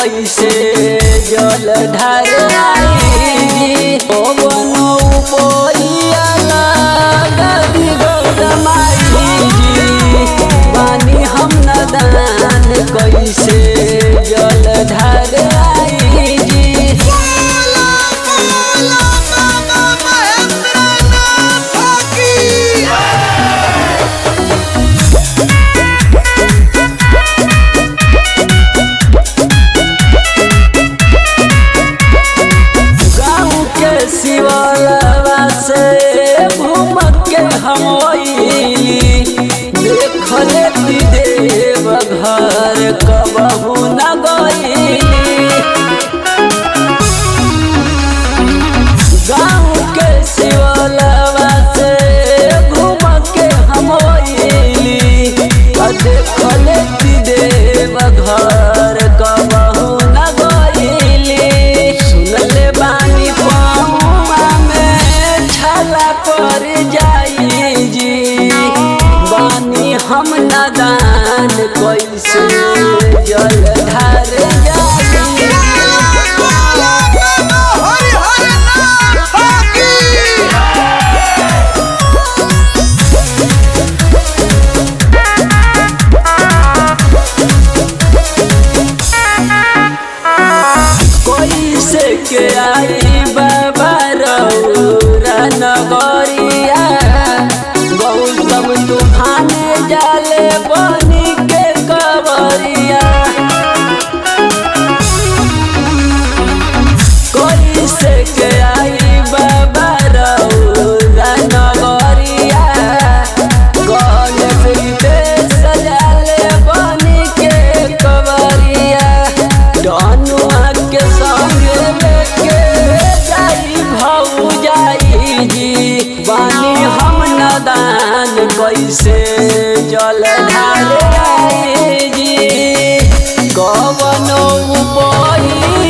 कैसे जल ढाराई पवनो उपैया गदी गौरमाई बानी हम नदान कैसे जल ढाराई शिवलवा से घूम के हम देख लेती देव घर कबहू न गईली गाँव के शिवलवा से घूम के हम देख लेती देव घर कबहू न गईली सुनले बानी पर जाई जी बानी हम नदान कैसे जल ढार कैसे के आई बाबा रौरा नगरिया गौतम तूफान जाले बनी के कवरिया कैसे के आई बाबा रौरा नगरिया गणेश विदेश जाले बनी के कवरिया डनुआ के संगे लेके जाई भाऊ जाई जी बानी हम नदान कैसे जल ढाराई जी कवनो उपैया